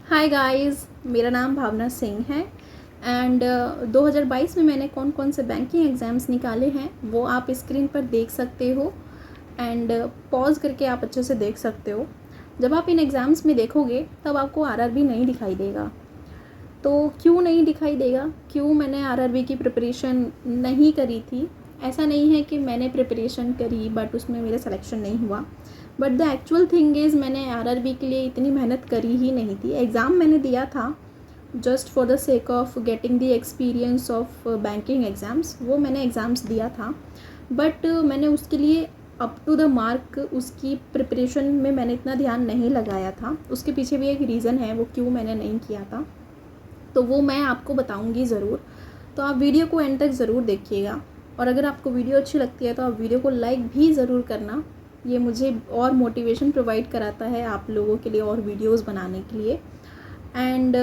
Hi guys, मेरा नाम भावना सिंह है एंड 2022 में मैंने कौन कौन से बैंकिंग एग्ज़ाम्स निकाले हैं वो आप स्क्रीन पर देख सकते हो एंड पॉज करके आप अच्छे से देख सकते हो। जब आप इन एग्ज़ाम्स में देखोगे तब आपको आरआरबी नहीं दिखाई देगा। तो क्यों नहीं दिखाई देगा, क्यों मैंने आरआरबी की प्रिपरेशन नहीं करी थी? ऐसा नहीं है कि मैंने प्रिपरेशन करी बट उसमें मेरा सिलेक्शन नहीं हुआ, but the actual thing is मैंने आरआरबी के लिए इतनी मेहनत करी ही नहीं थी। एग्ज़ाम मैंने दिया था just for the sake of getting the experience of banking exams, वो मैंने एग्ज़ाम्स दिया था बट मैंने उसके लिए अप टू द मार्क उसकी प्रिपरेशन में मैंने इतना ध्यान नहीं लगाया था। उसके पीछे भी एक रीज़न है वो क्यों मैंने नहीं किया था, तो वो मैं आपको बताऊंगी ज़रूर। तो आप वीडियो को एंड तक ज़रूर देखिएगा और अगर आपको वीडियो अच्छी लगती है तो आप वीडियो को लाइक भी ज़रूर करना। ये मुझे और मोटिवेशन प्रोवाइड कराता है आप लोगों के लिए और वीडियोस बनाने के लिए। एंड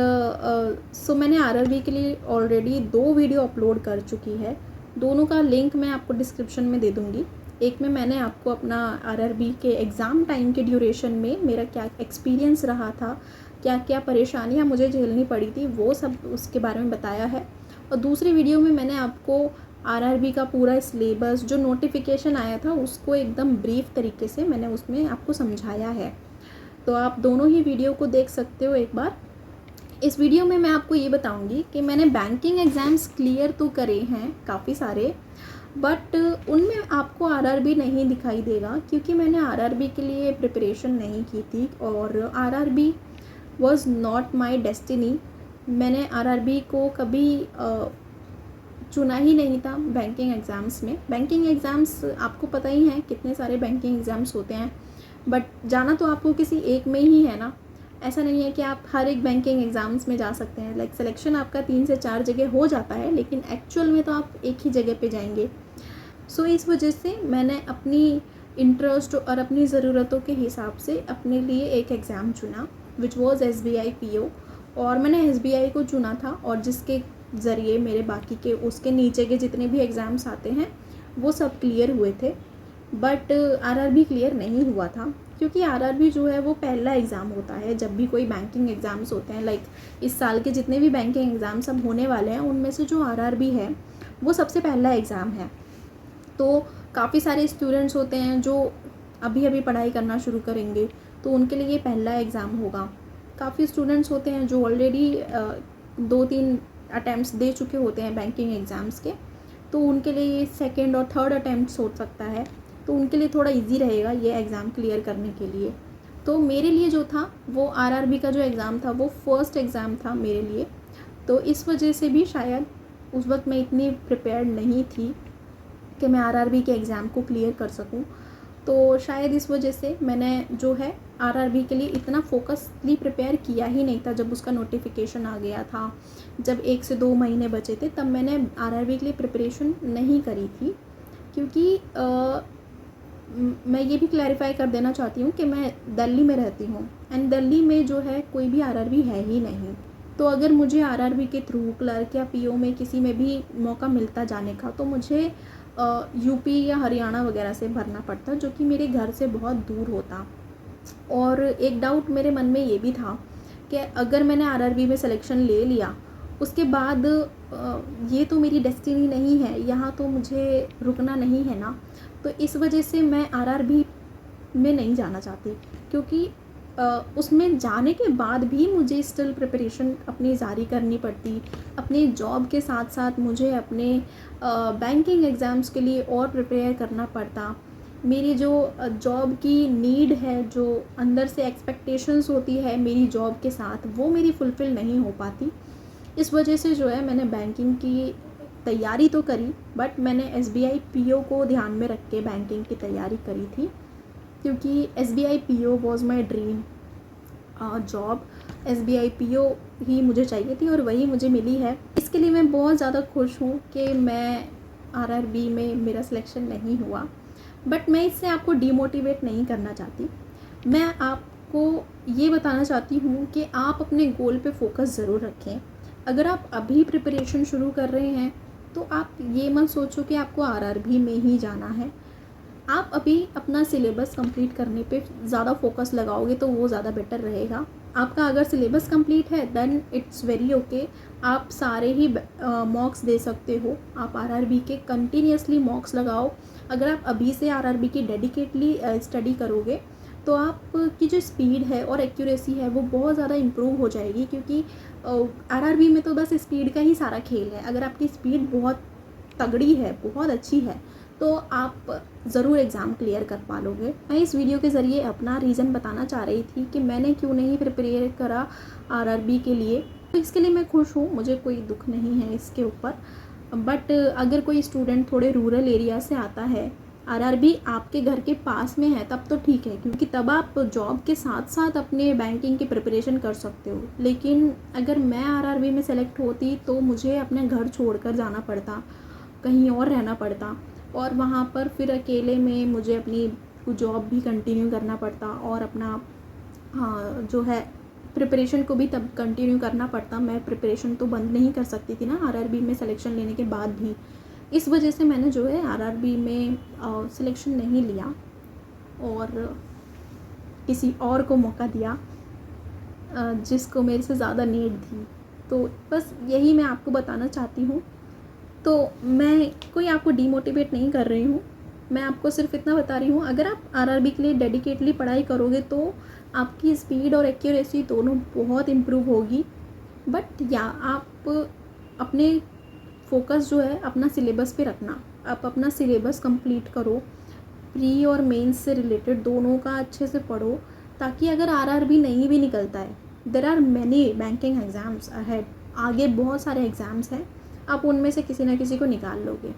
सो मैंने आरआरबी के लिए ऑलरेडी 2 वीडियो अपलोड कर चुकी है। दोनों का लिंक मैं आपको डिस्क्रिप्शन में दे दूँगी। एक में मैंने आपको अपना आरआरबी के एग्ज़ाम टाइम के ड्यूरेशन में मेरा क्या एक्सपीरियंस रहा था, क्या क्या परेशानियाँ मुझे झेलनी पड़ी थी, वो सब उसके बारे में बताया है। और दूसरी वीडियो में मैंने आपको आरआरबी का पूरा सिलेबस जो नोटिफिकेशन आया था उसको एकदम ब्रीफ तरीके से मैंने उसमें आपको समझाया है। तो आप दोनों ही वीडियो को देख सकते हो एक बार। इस वीडियो में मैं आपको ये बताऊंगी कि मैंने बैंकिंग एग्ज़ाम्स क्लियर तो करे हैं काफ़ी सारे, बट उनमें आपको आरआरबी नहीं दिखाई देगा क्योंकि मैंने आरआरबी के लिए प्रिपरेशन नहीं की थी और RRB was not my destiny. मैंने आरआरबी को कभी चुना ही नहीं था बैंकिंग एग्ज़ाम्स में। बैंकिंग एग्ज़ाम्स आपको पता ही है कितने सारे बैंकिंग एग्ज़ाम्स होते हैं, बट जाना तो आपको किसी एक में ही है ना। ऐसा नहीं है कि आप हर एक बैंकिंग एग्ज़ाम्स में जा सकते हैं। लाइक सिलेक्शन आपका 3 से 4 जगह हो जाता है, लेकिन एक्चुअल में तो आप एक ही जगह पे जाएंगे। सो इस वजह से मैंने अपनी इंटरेस्ट और अपनी ज़रूरतों के हिसाब से अपने लिए एक एग्ज़ाम चुना विच वॉज़ SBI PO। और मैंने SBI को चुना था और जिसके ज़रिए मेरे बाकी के उसके नीचे के जितने भी एग्ज़ाम्स आते हैं वो सब क्लियर हुए थे, बट आरआरबी क्लियर नहीं हुआ था क्योंकि आरआरबी जो है वो पहला एग्ज़ाम होता है जब भी कोई बैंकिंग एग्ज़ाम्स होते हैं। लाइक इस साल के जितने भी बैंकिंग एग्ज़ाम्स अब होने वाले हैं उनमें से जो आरआरबी है वो सबसे पहला एग्ज़ाम है। तो काफ़ी सारे स्टूडेंट्स होते हैं जो अभी अभी पढ़ाई करना शुरू करेंगे, तो उनके लिए ये पहला एग्ज़ाम होगा। काफ़ी स्टूडेंट्स होते हैं जो ऑलरेडी 2-3 अटैम्प्ट्स दे चुके होते हैं बैंकिंग एग्ज़ाम्स के, तो उनके लिए ये सेकेंड और थर्ड अटैम्प्ट्स हो सकता है, तो उनके लिए थोड़ा इजी रहेगा ये एग्ज़ाम क्लियर करने के लिए। तो मेरे लिए जो था वो आरआरबी का जो एग्ज़ाम था वो फर्स्ट एग्ज़ाम था मेरे लिए, तो इस वजह से भी शायद उस वक्त मैं इतनी प्रिपेयर्ड नहीं थी कि मैं आरआरबी के एग्ज़ाम को क्लियर कर सकूं। तो शायद इस वजह से मैंने जो है आरआरबी के लिए इतना फोकसली प्रिपेयर किया ही नहीं था। जब उसका नोटिफिकेशन आ गया था, जब 1 से 2 महीने बचे थे, तब मैंने आरआरबी के लिए प्रिपरेशन नहीं करी थी क्योंकि मैं ये भी क्लैरिफाई कर देना चाहती हूँ कि मैं दिल्ली में रहती हूँ एंड दिल्ली में जो है कोई भी आरआरबी है ही नहीं। तो अगर मुझे आरआरबी के थ्रू क्लर्क या पीओ में किसी में भी मौका मिलता जाने का तो मुझे यूपी या हरियाणा वगैरह से भरना पड़ता जो कि मेरे घर से बहुत दूर होता। और एक डाउट मेरे मन में ये भी था कि अगर मैंने आरआरबी में सिलेक्शन ले लिया उसके बाद ये तो मेरी डेस्टिनी नहीं है, यहाँ तो मुझे रुकना नहीं है ना। तो इस वजह से मैं आरआरबी में नहीं जाना चाहती क्योंकि उसमें जाने के बाद भी मुझे स्टिल प्रिपरेशन अपनी जारी करनी पड़ती। अपनी जॉब के साथ साथ मुझे अपने बैंकिंग एग्ज़ाम्स के लिए और प्रिपेयर करना पड़ता। मेरी जो जॉब की नीड है, जो अंदर से एक्सपेक्टेशंस होती है मेरी जॉब के साथ, वो मेरी फुलफ़िल नहीं हो पाती। इस वजह से जो है मैंने बैंकिंग की तैयारी तो करी, बट मैंने SBI PO को ध्यान में रख के बैंकिंग की तैयारी करी थी क्योंकि SBI PO was my dream job. SBI PO ही मुझे चाहिए थी और वही मुझे मिली है। इसके लिए मैं बहुत ज़्यादा खुश हूँ कि मैं आरआरबी में मेरा सिलेक्शन नहीं हुआ, बट मैं इससे आपको डीमोटिवेट नहीं करना चाहती। मैं आपको ये बताना चाहती हूँ कि आप अपने गोल पे फोकस ज़रूर रखें। अगर आप अभी प्रिपरेशन शुरू कर रहे हैं तो आप ये मत सोचो कि आपको आरआरबी में ही जाना है। आप अभी अपना सिलेबस कंप्लीट करने पे ज़्यादा फोकस लगाओगे तो वो ज़्यादा बेटर रहेगा। आपका अगर सिलेबस कंप्लीट है देन इट्स वेरी ओके, आप सारे ही मॉक्स दे सकते हो। आप आरआरबी के कंटिन्यूसली मॉक्स लगाओ। अगर आप अभी से आरआरबी की डेडिकेटली स्टडी करोगे तो आपकी जो स्पीड है और एक्यूरेसी है वो बहुत ज़्यादा इम्प्रूव हो जाएगी, क्योंकि आरआरबी में तो बस स्पीड का ही सारा खेल है। अगर आपकी स्पीड बहुत तगड़ी है, बहुत अच्छी है, तो आप ज़रूर एग्ज़ाम क्लियर कर पालोगे। मैं इस वीडियो के ज़रिए अपना रीज़न बताना चाह रही थी कि मैंने क्यों नहीं प्रिपेयर करा आरआरबी के लिए। तो इसके लिए मैं खुश हूँ, मुझे कोई दुख नहीं है इसके ऊपर। बट अगर कोई स्टूडेंट थोड़े रूरल एरिया से आता है, आरआरबी आपके घर के पास में है, तब तो ठीक है, क्योंकि तब आप जॉब के साथ साथ अपने बैंकिंग की प्रिपरेशन कर सकते हो। लेकिन अगर मैं आरआरबी में सेलेक्ट होती तो मुझे अपने घर छोड़कर जाना पड़ता, कहीं और रहना पड़ता, और वहाँ पर फिर अकेले में मुझे अपनी जॉब भी कंटिन्यू करना पड़ता और अपना जो है प्रिपरेशन को भी तब कंटिन्यू करना पड़ता। मैं प्रिपरेशन तो बंद नहीं कर सकती थी ना आरआरबी में सिलेक्शन लेने के बाद भी। इस वजह से मैंने जो है आरआरबी में सिलेक्शन नहीं लिया और किसी और को मौका दिया जिसको मेरे से ज़्यादा नीड थी। तो बस यही मैं आपको बताना चाहती हूँ। तो मैं कोई आपको डीमोटिवेट नहीं कर रही हूँ, मैं आपको सिर्फ इतना बता रही हूँ, अगर आप आरआरबी के लिए डेडिकेटली पढ़ाई करोगे तो आपकी स्पीड और एक्यूरेसी दोनों बहुत इम्प्रूव होगी। बट या आप अपने फोकस जो है अपना सिलेबस पे रखना। आप अपना सिलेबस कंप्लीट करो, प्री और मेंस से रिलेटेड दोनों का अच्छे से पढ़ो, ताकि अगर आरआरबी नहीं भी निकलता है, there are many banking exams ahead, आगे बहुत सारे एग्ज़ाम्स हैं, आप उनमें से किसी ना किसी को निकाल लोगे।